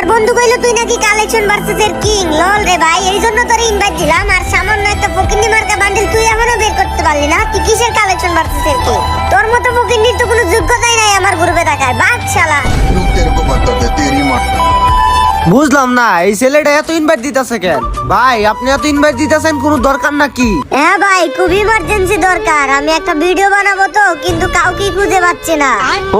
আমার বন্ধু কইলো তুই নাকি কালেকশন ভার্সেস এর কিং। লল রে ভাই, এই জন্য তোর ইনভাইট দিলাম। আর সামান্য একটা ফকিন্নি মার্কা বান্ডেল তুই এখনো বের করতে পারলি না। তুই কিসের কালেকশন ভার্সেস এর কিং? তোর মতো ফকিন্নির তো কোনো যোগ্যতাই নাই আমার গ্রুপে থাকার। বাক শালা। रुक तेरे को बताते तेरी माँ। বুঝলাম না এই ছেলেটা এত ইনভাইট দিতেছে কেন? ভাই আপনি এত ইনভাইট দিতেছেন কোনো দরকার নাকি? হ্যাঁ ভাই, খুব ইমার্জেন্সি দরকার। আমি একটা ভিডিও বানাবো তো, কিন্তু কাউকে খুঁজে পাচ্ছি না।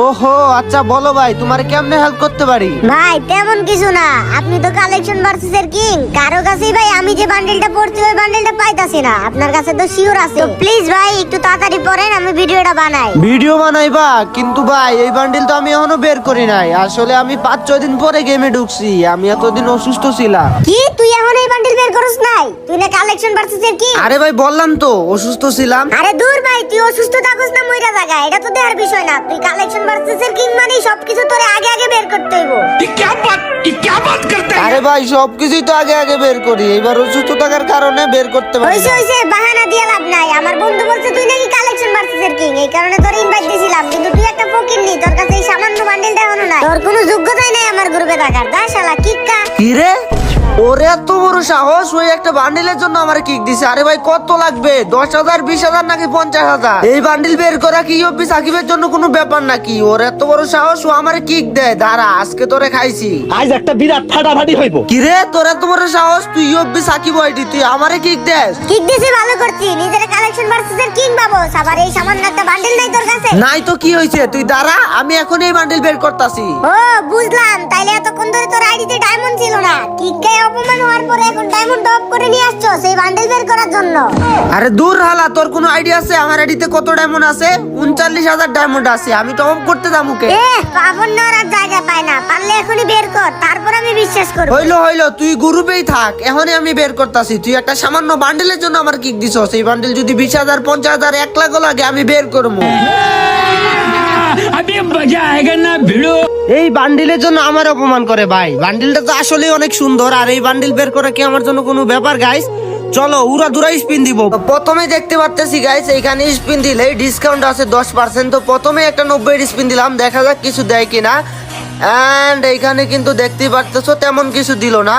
ওহো আচ্ছা বলো ভাই, তোমার কেমনে হেল্প করতে পারি? ভাই তেমন কিছু না, আপনি তো কালেকশন ভার্সেস এর কিং। কারো কাছেই ভাই আমি যে বান্ডেলটা পড়ছি ওই বান্ডেলটা পাইতাছি না। আপনার কাছে তো শিওর আছে। তো প্লিজ ভাই একটু তাড়াতাড়ি পড়েন, আমি ভিডিওটা বানাই। ভিডিও বানাইবা? কিন্তু ভাই এই বান্ডিল তো আমি এখনো বের করি নাই। আসলে আমি 5-6 দিন পরে গেমে ঢুকছি, আমি এতদিন অসুস্থ ছিলাম। কি তুই এখন এই বান্ডেল বের করছ নাই? তুই না কালেকশন ভার্সেস এর কিং? আরে ভাই বললাম তো অসুস্থ ছিলাম। আরে দূর ভাই, তুই অসুস্থ থাকস না মইরা জায়গা, এটা তো দেখার বিষয় না। তুই কালেকশন ভার্সেস এর কিং মানে সবকিছু তোরে আগে আগে বের করতে হইব। আরে ভাই সবকিছুই তো আগে আগে বের করি, এবার অসুস্থ থাকার কারণে বের করতে পারি হইছে না। হইছে, বাহানা দিয়ে লাভ নাই। আমার বন্ধু বলছে তুই নাকি কালেকশন ভার্সেস এর কিং, এই কারণে তোর ইনভাইট দিয়েছিলাম। কিন্তু তুই একটা ফকিন্নি, তোর কাছে এই সামান্য বান্ডেলটা এখনো নাই। তোর কোনো যোগ্যতাই নাই আমার গ্রুপে থাকার। যা শালা কিক্কা। কি রে, ওরে এত বড় সাহস, ওই একটা বান্ডিলের জন্য আমার কিক দিছে। আরে ভাই কত লাগবে? 10,000, 20,000 নাকি 50,000? এই বান্ডিল বের করা কি ইউপি সাকিবের জন্য কোনো ব্যাপার নাকি? ওর এত বড় সাহস, ও আমার কিক দেয়। দাঁড়া আজকে তোরে খাইছি। আজ একটা বিরাট ফাটাফাটি হইব। কি রে, তোর এত বড় সাহস, তুই ইউপি সাকিব হইটি, তুই আমারে কিক দেস? কিক দিছি ভালো করছি, নিজের কালেকশন ভার্সেস এর কিং বাবস। আবার এই সামান্য একটা বান্ডেল নাই তোর কাছে? নাই তো কি হইছে, তুই দাঁড়া, আমি এখন এই বান্ডিল বের করতাছি। ও বুঝলাম, তাইলে এতক্ষণ ধরে তোর আইডিতে ডায়মন্ড ছিল না। কিক্কায় অপমান হওয়ার পরে এখন ডায়মন্ড ড্রপ করে নিয়ে আসছো সেই বান্ডেল বের করার জন্য। আরে দূর হালা, তোর কোনো আইডিয়া আছে আমার আইডিতে কত ডায়মন্ড আছে? 39,000 ডায়মন্ড আছে। আমি টপ করতে দামুকে। পাবন নেওয়ার আর জায়গা পায় না। পারলে এখনই বের কর, তারপর আমি বিশ্বাস করব। হইলো তুই গ্রুপেই থাক, এখনই আমি বের করতাছি। তুই একটা সামান্য বান্ডেলের জন্য আমার কিক দিছস। এই বান্ডেল যদি 20,000, 50,000, 1 লাখ লাগে আমি বের করবো। अभी मजा आएगा ना भिड़ो। এই বান্ডিলের জন্য আমার অপমান করে ভাই। বান্ডিলটা তো আসলে অনেক সুন্দর, আর এই বান্ডিল বের করা কি আমার জন্য কোনো ব্যাপার গাইস? চলো উড়া দুরা স্পিন দিব। প্রথমে দেখতে পাচ্ছি গাইস, এইখানে স্পিন দিলে ডিসকাউন্ট আছে 10%। তো প্রথমে একটা 90 স্পিন দিলাম, দেখা যাক কিছু দেয় কিনা। এন্ড এইখানে কিন্তু দেখতে পারতেছো তেমন কিছু দিল না।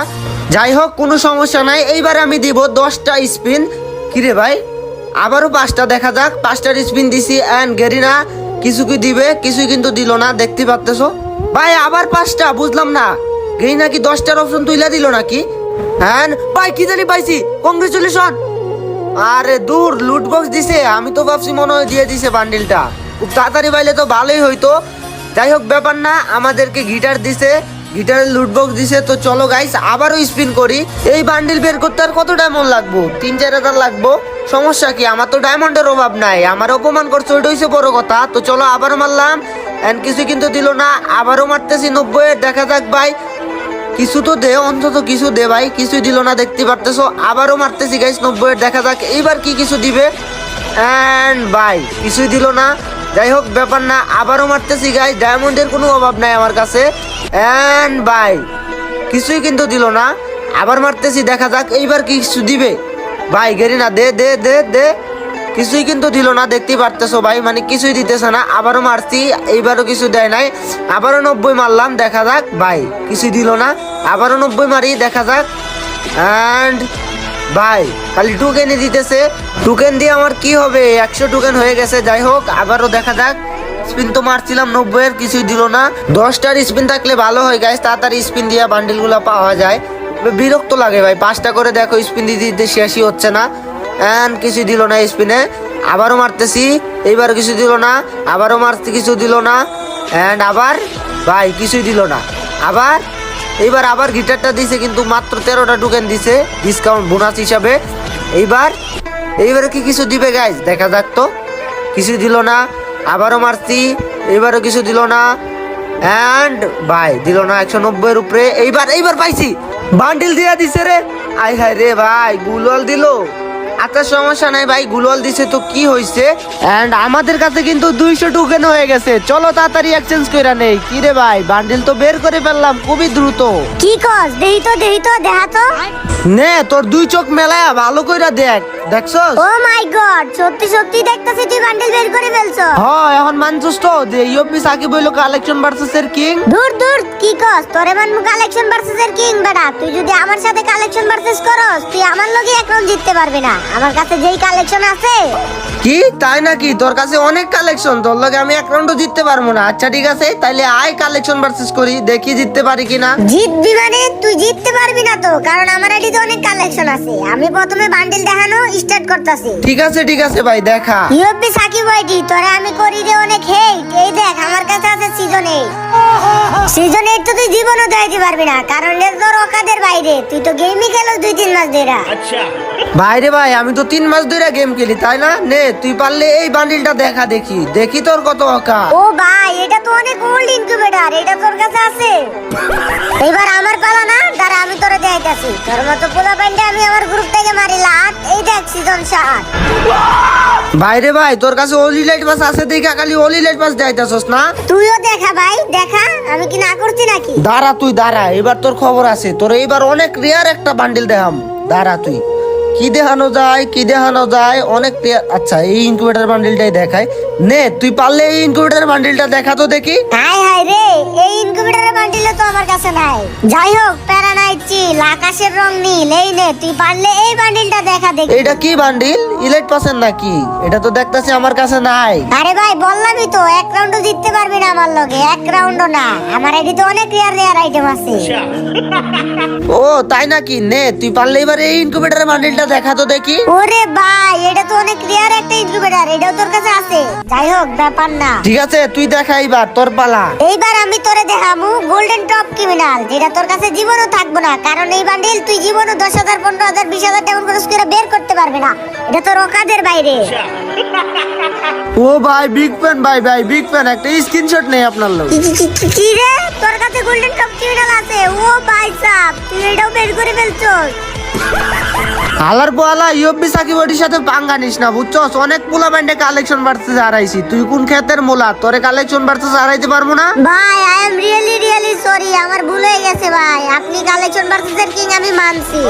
যাই হোক কোনো সমস্যা নাই, এইবার আমি দিব 10টা স্পিন। কিরে ভাই, আবারও 5টা, দেখা যাক। 5টার স্পিন দিছি এন্ড গেরিনা কিছু কি দিবে, কিছুই কিন্তু দিল না, দেখতে পারতেছো ভাই। আবার 5টা, বুঝলাম না গেরিনা কি 10টার অপশন তুইলা দিল নাকি? হ্যাঁ ভাই কি জানি পাইছি, কংগ্রেচুলেশন। আরে দূর, লুট বক্স দিছে। আমি তো ভাবছি মনে হয় দিয়ে দিছে বান্ডিলটা। খুব তাড়াতাড়ি পাইলে তো ভালোই হইতো। যাই হোক ব্যাপার না, আমাদেরকে গিটার দিছে, গিটারের লুট বক্স দিছে। তো চলো গাইস আবারও স্পিন করি। এই বান্ডিল বের করতে আর কত ডায়মন্ড লাগবো? 3-4 হাজার লাগবো। সমস্যা কি, আমার তো ডায়মন্ডের অভাব নাই। আমার অপমান করছে, ওইটা হইছে বড় কথা। তো চলো আবারও মারলাম এন্ড কিছু কিন্তু দিল না। আবারও মারতেছি 90, দেখা যাক ভাই কিছু তো দে, অন্তত কিছু দে ভাই। কিছুই দিল না, দেখতে পারতেছো। আবারও মারতেছি গাইস 90, দেখা যাক এইবার কি কিছু দিবে। এন্ড ভাই কিছুই দিল না। যাই হোক ব্যাপার না, আবারও মারতেছি গাইস। ডায়মন্ডের কোনো অভাব নাই আমার কাছে। এন্ড ভাই কিছুই কিন্তু দিল না। আবার মারতেছি, দেখা যাক এইবার কি কিছু দিবে। ভাই গেরিনা দে দে দে দে। কিছুই কিন্তু দিল না, দেখতেই পারতেছো ভাই, মানে কিছুই দিতেছে না। আবারও মারছি, এইবারও কিছু দেয় নাই। আবারও 90 মারলাম, দেখা যাক ভাই কিছুই দিল না। আবারও 90 মারি, দেখা যাক। এন্ড ভাই খালি টোকেনই দিতেছে। টোকেন দিয়ে আমার কি হবে? 100 টোকেন হয়ে গেছে। যাই হোক আবারও দেখা যাক। স্পিন তো মারছিলাম 90-এর, কিছুই দিল না। 10টার স্পিন থাকলে ভালো হয় গাইস, তাড়াতাড়ি স্পিন দিয়ে বান্ডিল গুলা পাওয়া যায়। বিরক্ত লাগে ভাই, 5টা করে দেখো স্পিন দিতে দিতে শেষই হচ্ছে না। এন্ড কিছু দিল না স্পিনে। আবারও মারতেছি, এইবারও কিছু দিল না। আবারও মারতে, কিছু দিল না। এন্ড আবার ভাই কিছুই দিল না। আবার এইবার আবার গিটারটা দিছে, কিন্তু মাত্র 13টা টোকেন দিছে ডিসকাউন্ট বোনাস হিসাবে। এইবারে কি কিছু দিবে গাইস, দেখা যাক। তো কিছু দিল না। আবারও মারছি, এইবারও কিছু দিল না। এন্ড ভাই দিল না 190-এর উপরে। এইবার পাইছি, বান্ডিল দিয়া দিছে রে। আই হায় রে ভাই, গুলল দিল। আচ্ছা সমস্যা নাই ভাই, গুলওয়াল দিছে তো কি হইছে। এন্ড আমাদের কাছে কিন্তু 200 টোকেন হয়ে গেছে, চলো তাড়াতাড়ি এক্সচেঞ্জ কইরা নেই। কি রে ভাই, বান্ডিল তো বের করে ফেললাম খুবই দ্রুত। কি কস? দেহি তো দেখা তো। নে তোর দুই চোখ মেলায়া ভালো কইরা দেখ, দেখছস? ও মাই গড, সত্যি সত্যি দেখতাছি তুই বান্ডেল বের করে ফেলছো। হ্যাঁ এখন মানছস তো যে ইউপি সাকিব হইলো কালেকশন ভার্সেস এর কিং। দূর দূর, কি কস? তোরে মানমু কালেকশন ভার্সেস এর কিং বেটা। তুই যদি আমার সাথে কালেকশন ভার্সেস করস, তুই আমার লগে এক রাউন্ড জিততে পারবি না। আমার কাছে যেই কালেকশন আছে। কি তাই নাকি? তোর কাছে অনেক কালেকশন, তোর লগে আমি এক রাউন্ডও জিততে পারবো না। আচ্ছা ঠিক আছে, তাইলে আয় কালেকশন ভার্সেস করি, দেখি জিততে পারি কিনা। জিতবি মানে তুই জিততে পারবি না তো, কারণ আমার আইডিতে অনেক কালেকশন আছে। আমি প্রথমে বান্ডেল দেখানো স্টার্ট করতেছি। ঠিক আছে ভাই দেখা। ইউপি সাকিব আইডি তোরে আমি করি রে অনেক হেট। এই দেখ আমার কাছে আছে সিজন 8। সিজন 8 তো তুই জীবনও দেখাইতে পারবি না, কারণ এর তোর অকাদের বাইরে। তুই তো গেমই খেলো 2-3 মাস ধরে। ভাই রে ভাই, আমি তো 3 মাস ধরে গেম খেলি, তাই না? নে তুই পারলে এই বান্ডিলটা দেখা, দেখি তোর কত অকা। ও ভাই, এটা তো অনেক ওল্ড ইনকিউবেটর, এটা তোর কাছে আছে। এবার আমার পালা না, দাঁড়া আমি তোরে দেখাইতাছি। তোর মতো পোলা প্যান্ডে আমি আমার গ্রুপ থেকে মারিলাম। এই দেখ সিজন 7। ভাই রে ভাই, তোর কাছে ওলি লাইট পাস আছে দেখা খালি ওলি লাইট পাস দেখাইতাছস না? তুইও দেখা ভাই, দেখা। আমি কি না করছি নাকি? দাঁড়া তুই দাঁড়া, এবার তোর খবর আছে। তোর এইবার অনেক রেয়ার একটা বান্ডিল দেখাম, দাঁড়া তুই। কি দেখানো যায় অনেক রেয়ার। আচ্ছা এই ইনকিউবেটর বান্ডিলটাই দেখায়। নে তুই পারলে এই ইনকিউবেটর বান্ডিলটা দেখা তো দেখি। হাই হাই রে, এই ইনকিউবেটরের বান্ডিল তো আমার কাছে নাই। যাই হোক, প্যারা নাই, চিল। আকাশের রং নীল। এই নে, তুই পারলে এই বান্ডিলটা দেখা দেখি। এটা কি বান্ডিল? ইলাইট পাসের নাকি? এটা তো দেখতাছি আমার কাছে নাই। আরে ভাই বললামই তো, এক রাউন্ডও জিততে পারবি না আমার লগে। এক রাউন্ডও না, আমার আইডিতে অনেক রেয়ার আইটেম আছে। ও তাই নাকি? নে তুই পারলে এবার এই ইনকিউবেটরের বান্ডিলটা দেখা তো দেখি। ওরে ভাই, এটা তো অনেক রেয়ার একটা ইনকিউবেটর, এটাও তোর কাছে আছে। যাই হোক, ব্যাপার না। ঠিক আছে তুই দেখা, এইবার তোর পালা। এইবার আমি তোরে দেখামু গোল্ডেন টপ ক্রিমিনাল, যেটা তোর কাছে জীবনও থাকবো না, কারণ এই বান্ডিল তুই জীবনও 10,000, 15,000, 20,000 টাকা খরচ করে বের করতে পারবি না। এটা তোর অকাদের বাইরে। ও ভাই বিগ ফ্যান, ভাই বিগ ফ্যান। একটা স্ক্রিনশট নেই আপনার লোক। কি রে, তোর কাছে গোল্ডেন টপ ক্রিমিনাল আছে? ও ভাই সাব, তুই এটাও বের করে ফেলছস। হালার পোয়ালা ইউপি সাকিব ওটির সাথে পাঙ্গা নিস না, বুঝছস? অনেক পোলা ব্যান্ডে কালেকশন ভার্সেস হারাইছি। তুই কোন ক্ষেতের মোলা, তোরে কালেকশন ভার্সেস হারাইতে পারবো না? ভাই আই এম রিয়েলি সরি, আমার ভুল হয়ে গেছে ভাই। আপনি কালেকশন ভার্সেস এর কিং, আমি মানছি।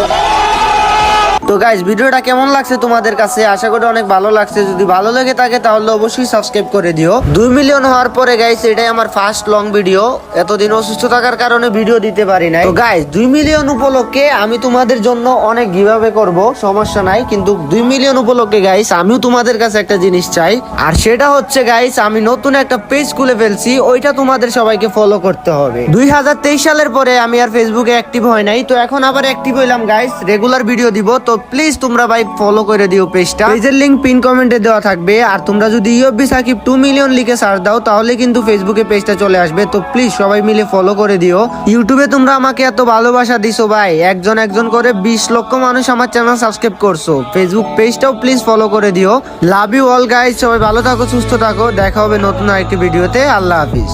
তো গাইস, ভিডিওটা কেমন লাগছে তোমাদের কাছে? আশা করি অনেক ভালো লাগছে। যদি ভালো লেগে থাকে তাহলে অবশ্যই সাবস্ক্রাইব করে দিও। 2 মিলিয়ন হওয়ার পরে গাইস, এটাই আমার ফার্স্ট লং ভিডিও। এতদিন অসুস্থ থাকার কারণে ভিডিও দিতে পারি নাই। তো গাইস, 2 মিলিয়ন উপলক্ষে আমি তোমাদের জন্য অনেক গিভঅ্যাওয়ে করব, সমস্যা নাই। কিন্তু 2 মিলিয়ন উপলক্ষে গাইস, আমিও তোমাদের কাছে একটা জিনিস চাই। আর সেটা হচ্ছে গাইস, আমি নতুন একটা পেজ খুলে ফেলছি, ওইটা তোমাদের সবাইকে ফলো করতে হবে। 2023 সালের পরে আমি আর ফেসবুকে অ্যাক্টিভ হয় নাই, তো এখন আবার অ্যাক্টিভ হইলাম গাইস। রেগুলার ভিডিও দিব, তো প্লিজ তোমরা ভাই ফলো করে দিও পেজটা। পেজের লিংক পিন কমেন্টে দেওয়া থাকবে। আর তোমরা যদি ইউপি সাকিব 2 মিলিয়ন লিখে সার্চ দাও, তাহলে কিন্তু ফেসবুকে পেজটা চলে আসবে। তো প্লিজ সবাই মিলে ফলো করে দিও। ইউটিউবে তোমরা আমাকে এত ভালোবাসা দিছো ভাই, একজন করে 20 লক্ষ মানুষ আমার চ্যানেল সাবস্ক্রাইব করছো। ফেসবুক পেজটাও প্লিজ ফলো করে দিও। লাভ ইউ অল গাইস, সবাই ভালো থাকো, সুস্থ থাকো। দেখা হবে নতুন আরেকটি ভিডিওতে। আল্লাহ হাফিজ।